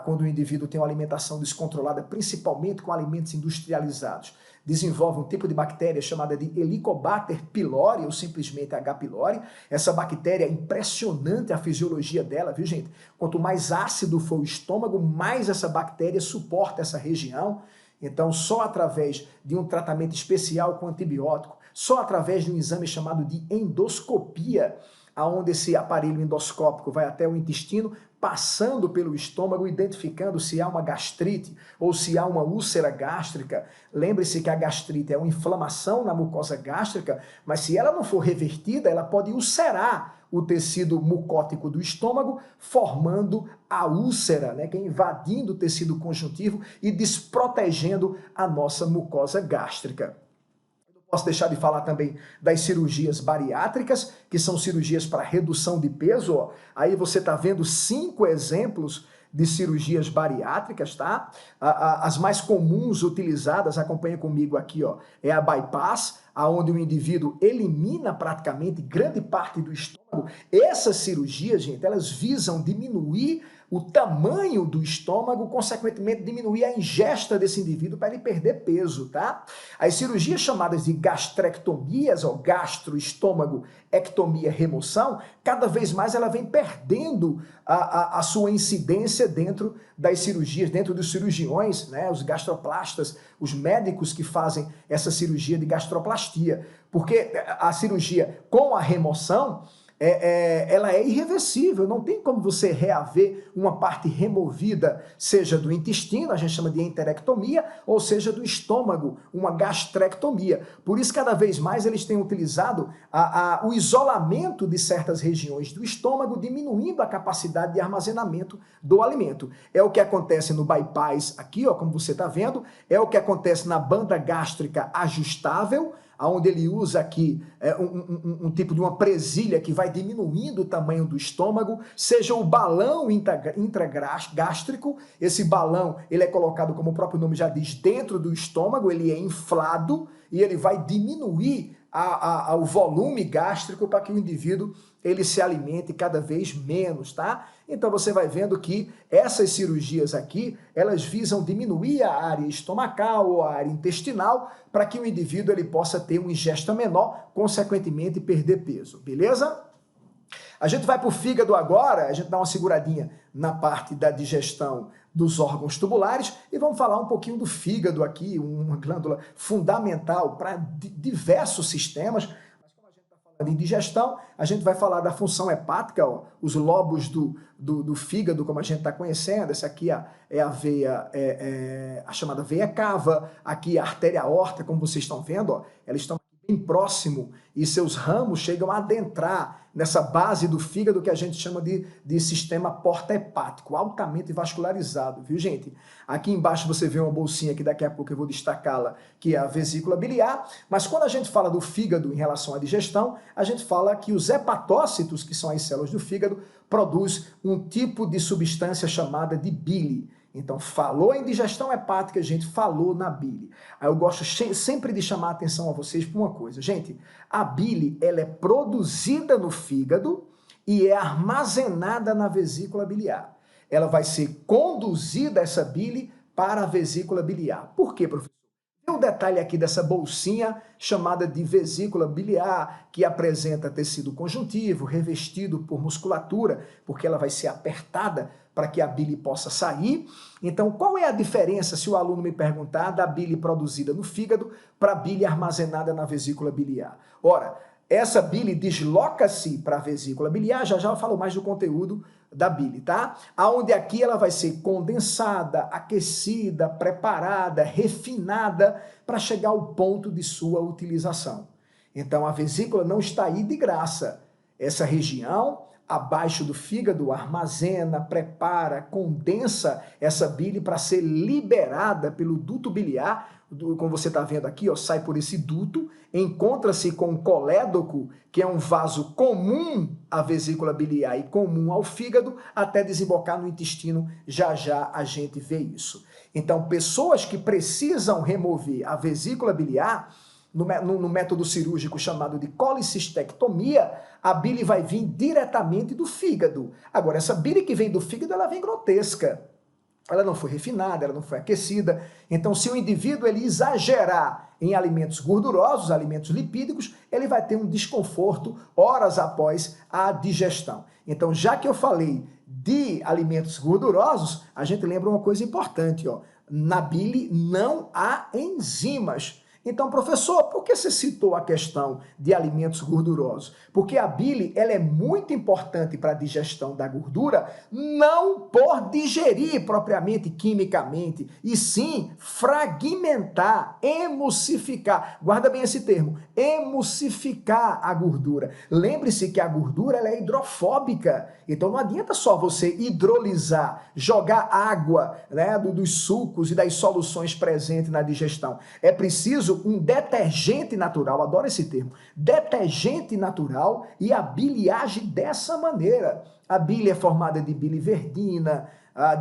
S1: quando o indivíduo tem uma alimentação descontrolada, principalmente com alimentos industrializados, desenvolve um tipo de bactéria chamada de Helicobacter pylori, ou simplesmente H. pylori. Essa bactéria é impressionante a fisiologia dela, viu, gente? Quanto mais ácido for o estômago, mais essa bactéria suporta essa região. Então, só através de um tratamento especial com antibiótico, só através de um exame chamado de endoscopia, aonde esse aparelho endoscópico vai até o intestino, passando pelo estômago, identificando se há uma gastrite ou se há uma úlcera gástrica. Lembre-se que a gastrite é uma inflamação na mucosa gástrica, mas se ela não for revertida, ela pode ulcerar o tecido mucótico do estômago, formando a úlcera, né, que é invadindo o tecido conjuntivo e desprotegendo a nossa mucosa gástrica. Posso deixar de falar também das cirurgias bariátricas, que são cirurgias para redução de peso. Ó. Aí você está vendo 5 exemplos de cirurgias bariátricas, tá? As mais comuns utilizadas, acompanha comigo aqui, ó, é a bypass, aonde o indivíduo elimina praticamente grande parte do estômago. Essas cirurgias, gente, elas visam diminuir o tamanho do estômago, consequentemente diminuir a ingesta desse indivíduo para ele perder peso, tá? As cirurgias chamadas de gastrectomias, ou gastroestômago, ectomia, remoção, cada vez mais ela vem perdendo a sua incidência dentro das cirurgias, dentro dos cirurgiões, né? Os gastroplastas, os médicos que fazem essa cirurgia de gastroplastia, porque a cirurgia com a remoção, ela é irreversível, não tem como você reaver uma parte removida, seja do intestino, a gente chama de enterectomia, ou seja do estômago, uma gastrectomia. Por isso, cada vez mais eles têm utilizado o isolamento de certas regiões do estômago, diminuindo a capacidade de armazenamento do alimento. É o que acontece no bypass aqui, ó, como você está vendo, é o que acontece na banda gástrica ajustável, onde ele usa aqui um tipo de uma presilha que vai diminuindo o tamanho do estômago, seja o balão intragástrico, esse balão ele é colocado, como o próprio nome já diz, dentro do estômago, ele é inflado e ele vai diminuir o volume gástrico para que o indivíduo ele se alimente cada vez menos, tá? Então você vai vendo que essas cirurgias aqui, elas visam diminuir a área estomacal ou a área intestinal para que o indivíduo ele possa ter uma ingesta menor, consequentemente perder peso, beleza? A gente vai para o fígado agora, a gente dá uma seguradinha na parte da digestão dos órgãos tubulares e vamos falar um pouquinho do fígado aqui, uma glândula fundamental para diversos sistemas. Mas como a gente está falando em digestão, a gente vai falar da função hepática, ó, os lobos do fígado, como a gente está conhecendo. Essa aqui é a veia, a chamada veia cava, aqui a artéria aorta, como vocês estão vendo, ó, elas estão bem próximo e seus ramos chegam a adentrar nessa base do fígado que a gente chama de sistema porta-hepático, altamente vascularizado, viu, gente? Aqui embaixo você vê uma bolsinha que daqui a pouco eu vou destacá-la, que é a vesícula biliar, mas quando a gente fala do fígado em relação à digestão, a gente fala que os hepatócitos, que são as células do fígado, produzem um tipo de substância chamada de bile. Então, falou em digestão hepática, a gente falou na bile. Aí eu gosto sempre de chamar a atenção a vocês por uma coisa. Gente, a bile, ela é produzida no fígado e é armazenada na vesícula biliar. Ela vai ser conduzida, essa bile, para a vesícula biliar. Por quê, professor? Tem um detalhe aqui dessa bolsinha chamada de vesícula biliar, que apresenta tecido conjuntivo, revestido por musculatura, porque ela vai ser apertada para que a bile possa sair. Então, qual é a diferença, se o aluno me perguntar, da bile produzida no fígado para a bile armazenada na vesícula biliar? Ora, essa bile desloca-se para a vesícula biliar, já eu falo mais do conteúdo da bile, tá? Aonde aqui ela vai ser condensada, aquecida, preparada, refinada para chegar ao ponto de sua utilização. Então a vesícula não está aí de graça. Essa região abaixo do fígado armazena, prepara, condensa essa bile para ser liberada pelo duto biliar, como você está vendo aqui, ó, sai por esse duto, encontra-se com o colédoco, que é um vaso comum à vesícula biliar e comum ao fígado, até desembocar no intestino, já a gente vê isso. Então, pessoas que precisam remover a vesícula biliar, no método cirúrgico chamado de colicistectomia, a bile vai vir diretamente do fígado. Agora, essa bile que vem do fígado, ela vem grotesca. Ela não foi refinada, ela não foi aquecida. Então, se o indivíduo ele exagerar em alimentos gordurosos, alimentos lipídicos, ele vai ter um desconforto horas após a digestão. Então, já que eu falei de alimentos gordurosos, a gente lembra uma coisa importante, ó. Na bile não há enzimas. Então, professor, por que você citou a questão de alimentos gordurosos? Porque a bile ela é muito importante para a digestão da gordura, não por digerir propriamente quimicamente, e sim fragmentar, emulsificar. Guarda bem esse termo, emulsificar a gordura. Lembre-se que a gordura ela é hidrofóbica, então não adianta só você hidrolisar, jogar água, né, dos sucos e das soluções presentes na digestão. É preciso um detergente natural, adoro esse termo, detergente natural, e a bile age dessa maneira. A bile é formada de biliverdina,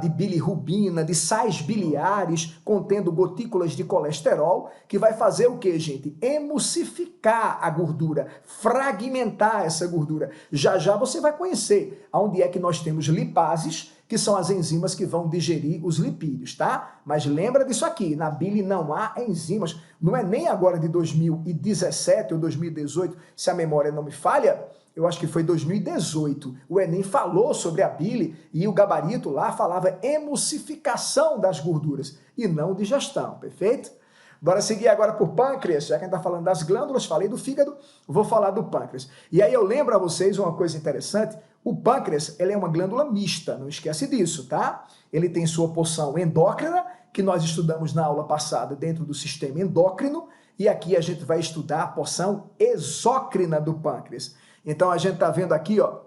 S1: de bilirrubina, de sais biliares, contendo gotículas de colesterol, que vai fazer o quê, gente? Emulsificar a gordura, fragmentar essa gordura. Já já você vai conhecer onde é que nós temos lipases, que são as enzimas que vão digerir os lipídios, tá? Mas lembra disso aqui, na bile não há enzimas, não é nem agora de 2017 ou 2018, se a memória não me falha, eu acho que foi 2018, o Enem falou sobre a bile e o gabarito lá falava emulsificação das gorduras e não digestão, perfeito? Bora seguir agora por pâncreas, já que a gente está falando das glândulas, falei do fígado, vou falar do pâncreas. E aí eu lembro a vocês uma coisa interessante, o pâncreas ele é uma glândula mista, não esquece disso, tá? Ele tem sua porção endócrina, que nós estudamos na aula passada dentro do sistema endócrino, e aqui a gente vai estudar a porção exócrina do pâncreas. Então a gente está vendo aqui, ó,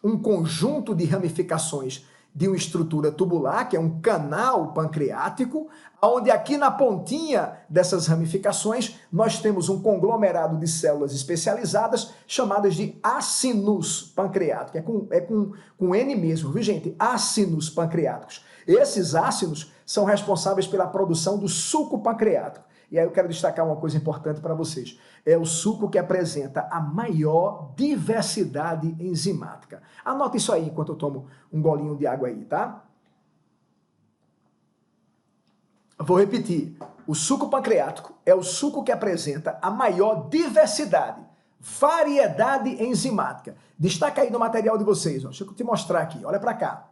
S1: um conjunto de ramificações de uma estrutura tubular, que é um canal pancreático, onde aqui na pontinha dessas ramificações nós temos um conglomerado de células especializadas chamadas de ácinos pancreáticos. É com N mesmo, viu gente? Ácinos pancreáticos. Esses ácinos são responsáveis pela produção do suco pancreático. E aí eu quero destacar uma coisa importante para vocês. É o suco que apresenta a maior diversidade enzimática. Anota isso aí enquanto eu tomo um golinho de água aí, tá? Vou repetir. O suco pancreático é o suco que apresenta a maior diversidade, variedade enzimática. Destaca aí no material de vocês. Ó. Deixa eu te mostrar aqui. Olha para cá.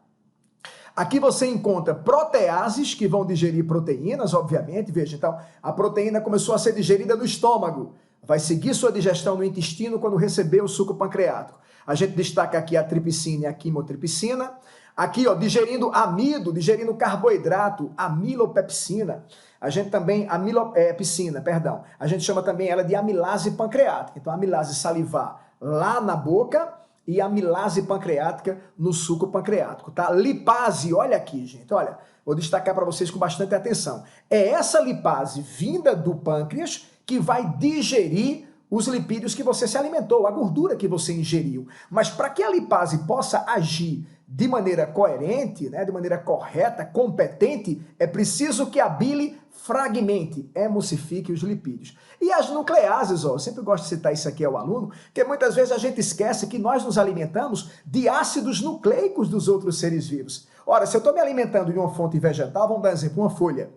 S1: Aqui você encontra proteases que vão digerir proteínas, obviamente. Veja, então, a proteína começou a ser digerida no estômago. Vai seguir sua digestão no intestino quando receber o suco pancreático. A gente destaca aqui a tripsina e a quimotripsina. Aqui, ó, digerindo amido, digerindo carboidrato, amilopepsina. A gente também, amilopecina, perdão. A gente chama também ela de amilase pancreática. Então, a amilase salivar lá na boca e a amilase pancreática no suco pancreático, tá? Lipase, olha aqui, gente, olha, vou destacar para vocês com bastante atenção. É essa lipase vinda do pâncreas que vai digerir os lipídios que você se alimentou, a gordura que você ingeriu. Mas para que a lipase possa agir de maneira coerente, né, de maneira correta, competente, é preciso que a bile fragmente, emulsifique os lipídios. E as nucleases, ó, eu sempre gosto de citar isso aqui ao aluno, porque muitas vezes a gente esquece que nós nos alimentamos de ácidos nucleicos dos outros seres vivos. Ora, se eu estou me alimentando de uma fonte vegetal, vamos dar um exemplo, uma folha.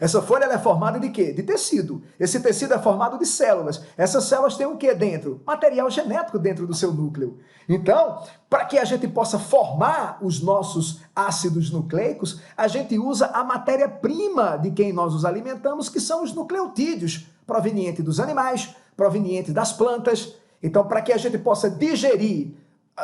S1: Essa folha ela é formada de quê? De tecido. Esse tecido é formado de células. Essas células têm o quê dentro? Material genético dentro do seu núcleo. Então, para que a gente possa formar os nossos ácidos nucleicos, a gente usa a matéria-prima de quem nós nos alimentamos, que são os nucleotídeos, provenientes dos animais, provenientes das plantas. Então, para que a gente possa digerir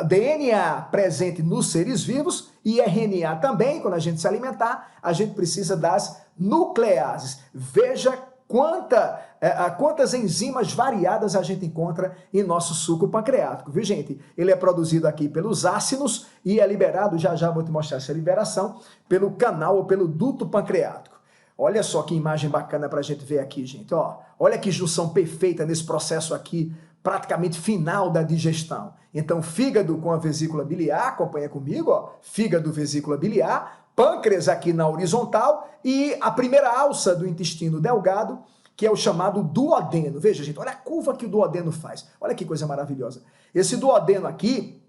S1: DNA presente nos seres vivos e RNA também, quando a gente se alimentar, a gente precisa das nucleases. Veja quantas enzimas variadas a gente encontra em nosso suco pancreático, viu gente? Ele é produzido aqui pelos ácinos e é liberado, já já vou te mostrar essa liberação, pelo canal ou pelo duto pancreático. Olha só que imagem bacana para a gente ver aqui, gente. Ó, olha que junção perfeita nesse processo aqui, praticamente final da digestão. Então, fígado com a vesícula biliar, acompanha comigo, ó, fígado, vesícula biliar, pâncreas aqui na horizontal e a primeira alça do intestino delgado, que é o chamado duodeno. Veja, gente, olha a curva que o duodeno faz. Olha que coisa maravilhosa. Esse duodeno aqui,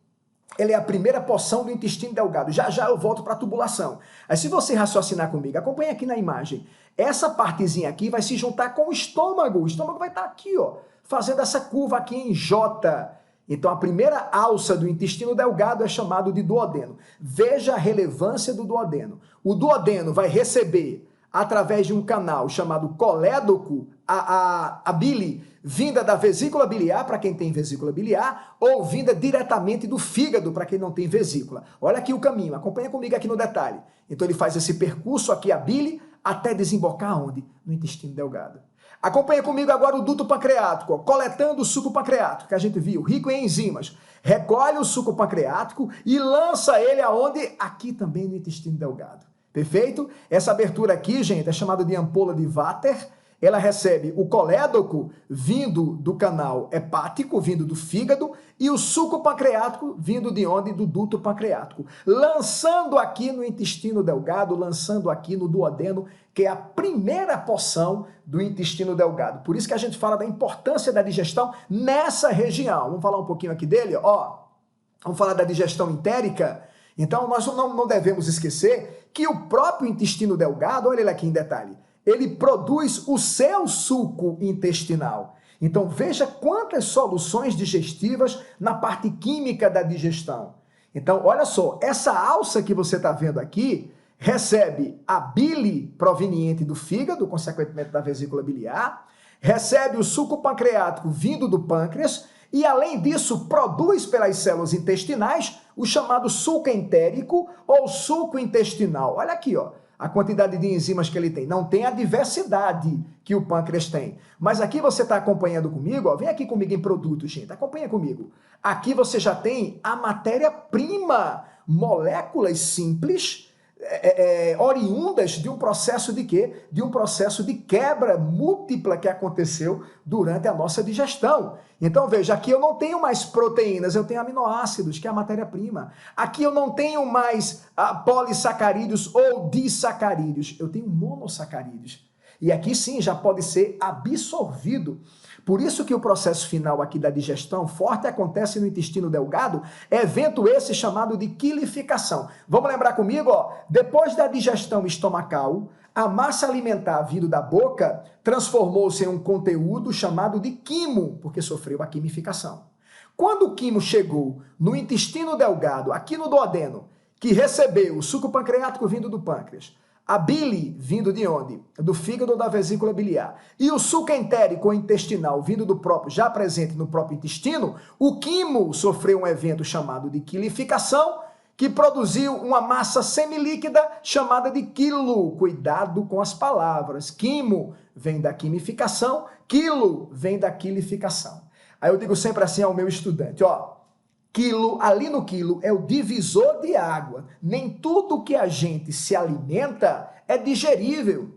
S1: ele é a primeira porção do intestino delgado. Já já eu volto para a tubulação. Aí se você raciocinar comigo, acompanha aqui na imagem. Essa partezinha aqui vai se juntar com o estômago. O estômago vai estar aqui, ó, fazendo essa curva aqui em J. Então a primeira alça do intestino delgado é chamado de duodeno. Veja a relevância do duodeno. O duodeno vai receber, através de um canal chamado colédoco, a bile vinda da vesícula biliar, para quem tem vesícula biliar, ou vinda diretamente do fígado, para quem não tem vesícula. Olha aqui o caminho, acompanha comigo aqui no detalhe. Então ele faz esse percurso aqui, a bile, até desembocar onde? No intestino delgado. Acompanha comigo agora o duto pancreático, ó, coletando o suco pancreático, que a gente viu, rico em enzimas. Recolhe o suco pancreático e lança ele aonde? Aqui também no intestino delgado. Perfeito? Essa abertura aqui, gente, é chamada de ampola de Vater. ela recebe o colédoco vindo do canal hepático, vindo do fígado, e o suco pancreático vindo de onde? Do duto pancreático. Lançando aqui no intestino delgado, lançando aqui no duodeno, que é a primeira porção do intestino delgado. Por isso que a gente fala da importância da digestão nessa região. Vamos falar um pouquinho aqui dele, ó. Vamos falar da digestão entérica. Então, nós não devemos esquecer que o próprio intestino delgado, olha ele aqui em detalhe, ele produz o seu suco intestinal. Então, veja quantas soluções digestivas na parte química da digestão. Então, olha só, essa alça que você está vendo aqui recebe a bile proveniente do fígado, consequentemente da vesícula biliar, recebe o suco pancreático vindo do pâncreas e, além disso, produz pelas células intestinais o chamado suco entérico ou suco intestinal. Olha aqui, ó, a quantidade de enzimas que ele tem. Não tem a diversidade que o pâncreas tem. Mas aqui você está acompanhando comigo, ó, vem aqui comigo em produtos, gente, acompanha comigo. Aqui você já tem a matéria-prima, moléculas simples, oriundas de um processo de quê? De um processo de quebra múltipla que aconteceu durante a nossa digestão. Então, veja, aqui eu não tenho mais proteínas, eu tenho aminoácidos, que é a matéria-prima. Aqui eu não tenho mais polissacarídeos ou disacarídeos, eu tenho monossacarídeos. E aqui sim já pode ser absorvido. Por isso que o processo final aqui da digestão forte acontece no intestino delgado, evento esse chamado de quilificação. Vamos lembrar comigo, ó, depois da digestão estomacal, a massa alimentar vindo da boca transformou-se em um conteúdo chamado de quimo, porque sofreu a quimificação. Quando o quimo chegou no intestino delgado, aqui no duodeno, que recebeu o suco pancreático vindo do pâncreas, a bile vindo de onde? Do fígado ou da vesícula biliar. E o suco entérico ou intestinal vindo do próprio, já presente no próprio intestino, o quimo sofreu um evento chamado de quilificação, que produziu uma massa semilíquida chamada de quilo. Cuidado com as palavras. Quimo vem da quimificação, quilo vem da quilificação. Aí eu digo sempre assim ao meu estudante, ó, quilo, ali no quilo, é o divisor de água. Nem tudo que a gente se alimenta é digerível.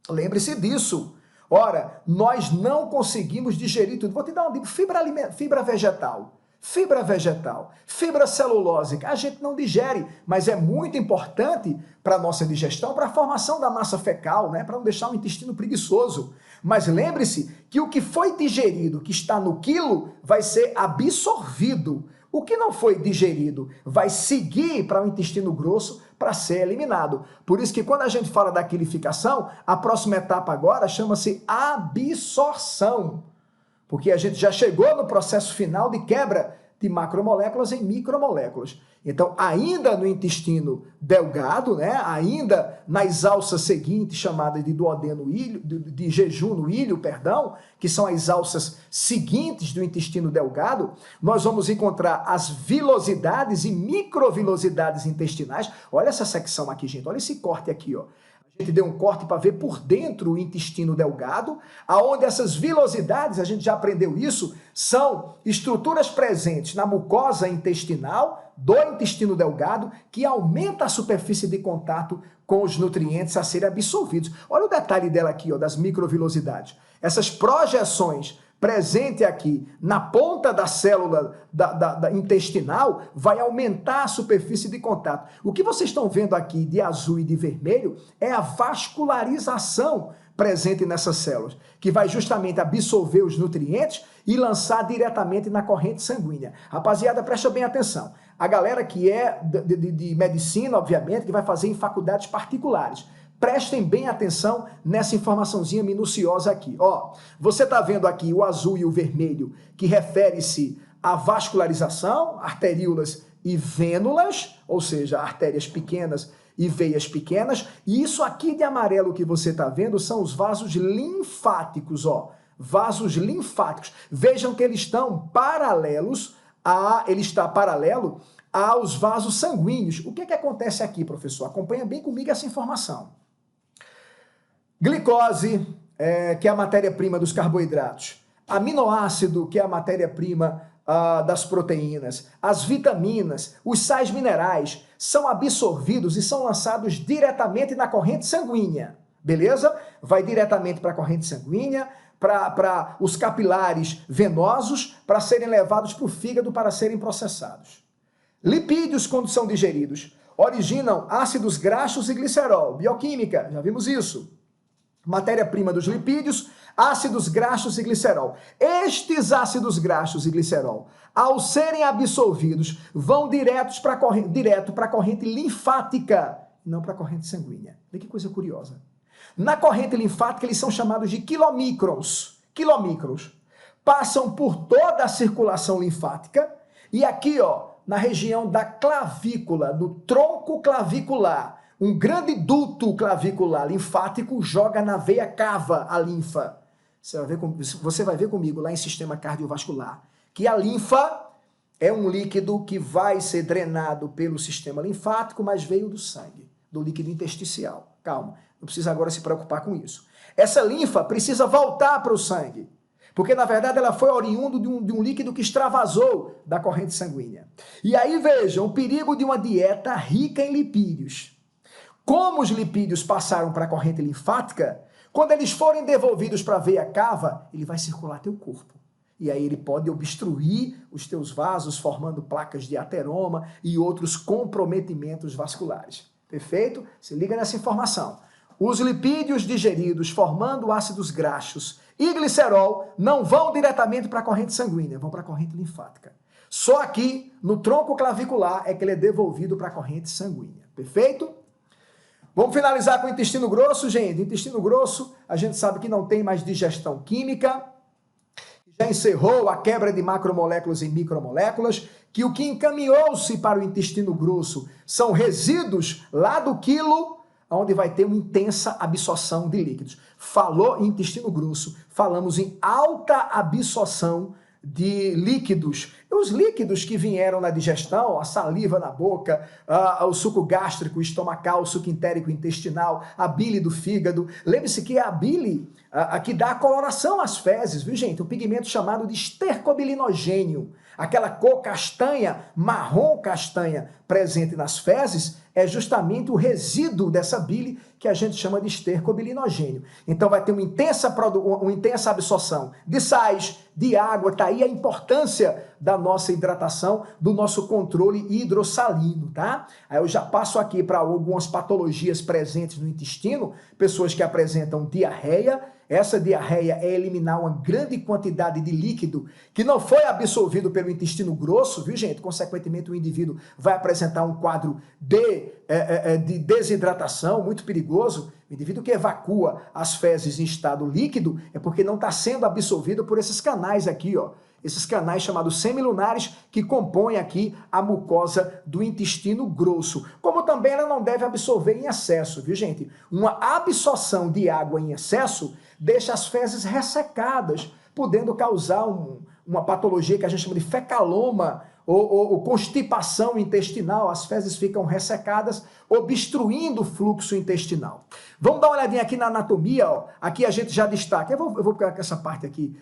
S1: Lembre-se disso. Ora, nós não conseguimos digerir tudo. Vou te dar um dica, fibra vegetal. Fibra vegetal, fibra celulósica, a gente não digere, mas é muito importante para a nossa digestão, para a formação da massa fecal, né? Para não deixar o intestino preguiçoso. Mas lembre-se que o que foi digerido, que está no quilo, vai ser absorvido. O que não foi digerido vai seguir para o intestino grosso para ser eliminado. Por isso que quando a gente fala da quilificação, a próxima etapa agora chama-se absorção. Porque a gente já chegou no processo final de quebra de macromoléculas em micromoléculas. Então, ainda no intestino delgado, né, ainda nas alças seguintes, chamadas de duodeno ilho, de jejum no ilho, perdão, que são as alças seguintes do intestino delgado, nós vamos encontrar as vilosidades e microvilosidades intestinais. Olha essa secção aqui, gente, olha esse corte aqui, ó. A gente deu um corte para ver por dentro o intestino delgado, aonde essas vilosidades, a gente já aprendeu isso, são estruturas presentes na mucosa intestinal do intestino delgado que aumenta a superfície de contato com os nutrientes a serem absorvidos. Olha o detalhe dela aqui, ó, das microvilosidades. Essas projeções presente aqui na ponta da célula da intestinal vai aumentar a superfície de contato. O que vocês estão vendo aqui de azul e de vermelho é a vascularização presente nessas células, que vai justamente absorver os nutrientes e lançar diretamente na corrente sanguínea. Rapaziada, presta bem atenção. A galera que é de medicina, obviamente, que vai fazer em faculdades particulares, prestem bem atenção nessa informaçãozinha minuciosa aqui. Ó, você está vendo aqui o azul e o vermelho, que refere-se à vascularização, arteríolas e vênulas, ou seja, artérias pequenas e veias pequenas. E isso aqui de amarelo que você está vendo são os vasos linfáticos, ó. Vasos linfáticos. Vejam que eles estão paralelos ele está paralelo aos vasos sanguíneos. O que acontece aqui, professor? Acompanha bem comigo essa informação. Glicose, que é a matéria-prima dos carboidratos. Aminoácido, que é a matéria-prima das proteínas. As vitaminas, os sais minerais são absorvidos e são lançados diretamente na corrente sanguínea. beleza? Vai diretamente para a corrente sanguínea, para os capilares venosos, para serem levados para o fígado para serem processados. Lipídios, quando são digeridos, originam ácidos graxos e glicerol. Bioquímica, já vimos isso. Matéria-prima dos lipídios, ácidos graxos e glicerol. Estes ácidos graxos e glicerol, ao serem absorvidos, vão direto para a corrente linfática, não para a corrente sanguínea. Olha que coisa curiosa. Na corrente linfática, eles são chamados de quilomicrons. Quilomicrons. Passam por toda a circulação linfática e aqui, ó, na região da clavícula, no tronco clavicular, um grande duto clavicular linfático joga na veia cava a linfa. Você vai ver comigo lá em sistema cardiovascular que a linfa é um líquido que vai ser drenado pelo sistema linfático, mas veio do sangue, do líquido intersticial. Calma, não precisa agora se preocupar com isso. Essa linfa precisa voltar para o sangue, porque na verdade ela foi oriundo de um líquido que extravasou da corrente sanguínea. E aí vejam o perigo de uma dieta rica em lipídios. Como os lipídios passaram para a corrente linfática, quando eles forem devolvidos para a veia cava, ele vai circular teu corpo. E aí ele pode obstruir os teus vasos, formando placas de ateroma e outros comprometimentos vasculares. Perfeito? Se liga nessa informação. Os lipídios digeridos formando ácidos graxos e glicerol não vão diretamente para a corrente sanguínea, vão para a corrente linfática. Só aqui, no tronco clavicular, é que ele é devolvido para a corrente sanguínea. Perfeito? Vamos finalizar com o intestino grosso, gente. O intestino grosso, a gente sabe que não tem mais digestão química, já encerrou a quebra de macromoléculas em micromoléculas, que o que encaminhou-se para o intestino grosso são resíduos lá do quilo, onde vai ter uma intensa absorção de líquidos. Falou em intestino grosso, falamos em alta absorção de líquidos. Os líquidos que vieram na digestão, a saliva na boca, o suco gástrico, estomacal, o suco entérico intestinal, a bile do fígado. Lembre-se que é a bile que dá a coloração às fezes, viu gente? Um pigmento chamado de estercobilinogênio. Aquela cor castanha, marrom castanha, presente nas fezes, é justamente o resíduo dessa bile que a gente chama de estercobilinogênio. Então vai ter uma intensa absorção de sais, de água, tá aí a importância da nossa hidratação, do nosso controle hidrossalino, tá? Aí eu já passo aqui para algumas patologias presentes no intestino, pessoas que apresentam diarreia. Essa diarreia é eliminar uma grande quantidade de líquido que não foi absorvido pelo intestino grosso, viu gente? Consequentemente o indivíduo vai apresentar um quadro de desidratação muito perigoso. O indivíduo que evacua as fezes em estado líquido é porque não está sendo absorvido por esses canais aqui, ó. Esses canais chamados semilunares que compõem aqui a mucosa do intestino grosso. Como também ela não deve absorver em excesso, viu gente? Uma absorção de água em excesso deixa as fezes ressecadas, podendo causar uma patologia que a gente chama de fecaloma ou constipação intestinal. As fezes ficam ressecadas, obstruindo o fluxo intestinal. Vamos dar uma olhadinha aqui na anatomia, ó. Aqui a gente já destaca. Eu vou pegar essa parte aqui,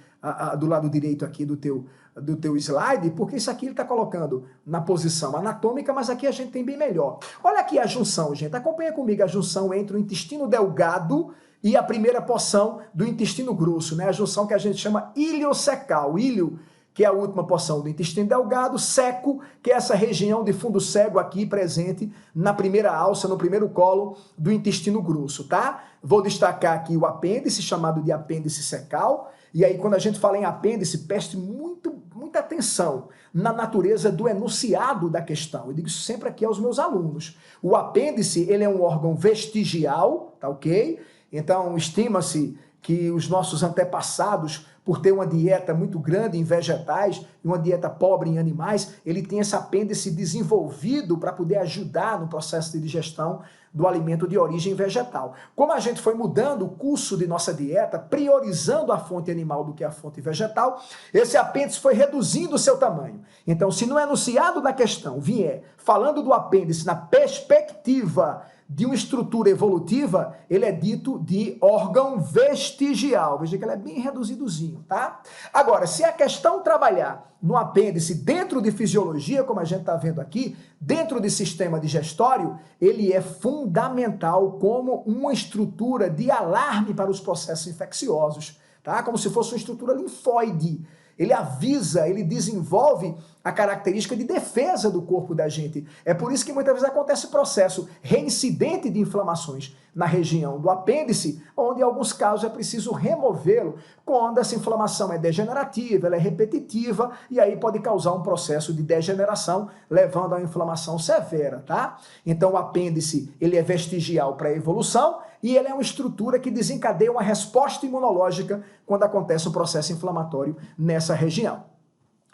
S1: do lado direito aqui do teu slide, porque isso aqui ele está colocando na posição anatômica, mas aqui a gente tem bem melhor. Olha aqui a junção, gente. Acompanha comigo a junção entre o intestino delgado e a primeira porção do intestino grosso, né? A junção que a gente chama iliocecal. Ilho, que é a última porção do intestino delgado, seco, que é essa região de fundo cego aqui presente na primeira alça, no primeiro colo do intestino grosso, tá? Vou destacar aqui o apêndice, chamado de apêndice secal, e aí quando a gente fala em apêndice, preste muita atenção na natureza do enunciado da questão. Eu digo isso sempre aqui aos meus alunos. O apêndice, ele é um órgão vestigial, tá ok? Então, estima-se que os nossos antepassados, por ter uma dieta muito grande em vegetais e uma dieta pobre em animais, ele tem esse apêndice desenvolvido para poder ajudar no processo de digestão do alimento de origem vegetal. Como a gente foi mudando o curso de nossa dieta, priorizando a fonte animal do que a fonte vegetal, esse apêndice foi reduzindo o seu tamanho. Então, se no enunciado da questão vier falando do apêndice na perspectiva de uma estrutura evolutiva, ele é dito de órgão vestigial. Veja que ele é bem reduzidozinho, tá? Agora, se a questão trabalhar no apêndice, dentro de fisiologia, como a gente está vendo aqui, dentro de sistema digestório, ele é fundamental como uma estrutura de alarme para os processos infecciosos, tá? Como se fosse uma estrutura linfóide. Ele avisa, ele desenvolve a característica de defesa do corpo da gente. É por isso que muitas vezes acontece processo reincidente de inflamações na região do apêndice, onde em alguns casos é preciso removê-lo, quando essa inflamação é degenerativa, ela é repetitiva, e aí pode causar um processo de degeneração, levando a uma inflamação severa, tá? Então o apêndice, ele é vestigial para a evolução, e ele é uma estrutura que desencadeia uma resposta imunológica quando acontece um processo inflamatório nessa região.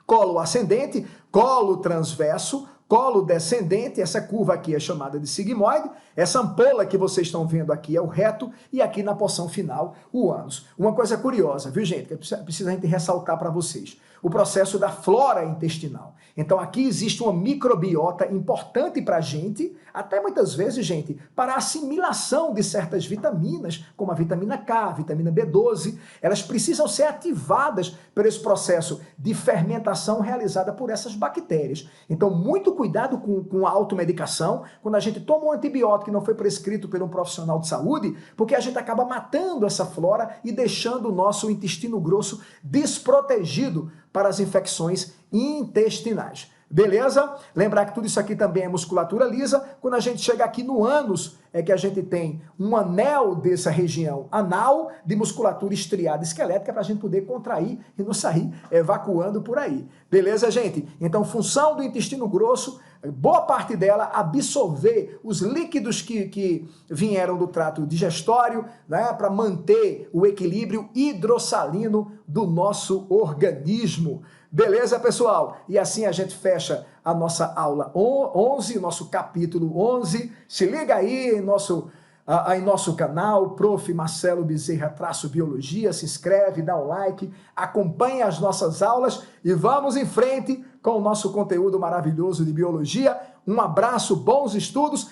S1: Colo ascendente, colo transverso, colo descendente, essa curva aqui é chamada de sigmoide, essa ampola que vocês estão vendo aqui é o reto e aqui na porção final o ânus. Uma coisa curiosa, viu gente, que precisa a gente ressaltar para vocês, o processo da flora intestinal. Então aqui existe uma microbiota importante para a gente, até muitas vezes, gente, para a assimilação de certas vitaminas, como a vitamina K, a vitamina B12, elas precisam ser ativadas por esse processo de fermentação realizada por essas bactérias. Então muito cuidado com a automedicação, quando a gente toma um antibiótico que não foi prescrito por um profissional de saúde, porque a gente acaba matando essa flora e deixando o nosso intestino grosso desprotegido para as infecções intestinais. Beleza? Lembrar que tudo isso aqui também é musculatura lisa. Quando a gente chega aqui no ânus, é que a gente tem um anel dessa região anal de musculatura estriada esquelética para a gente poder contrair e não sair evacuando por aí. Beleza, gente? Então, função do intestino grosso, boa parte dela absorver os líquidos que vieram do trato digestório, né, para manter o equilíbrio hidrossalino do nosso organismo. Beleza, pessoal? E assim a gente fecha a nossa aula 11, nosso capítulo 11. Se liga aí em nosso canal, Prof. Marcelo Bezerra Biologia, se inscreve, dá um like, acompanhe as nossas aulas e vamos em frente com o nosso conteúdo maravilhoso de biologia. Um abraço, bons estudos.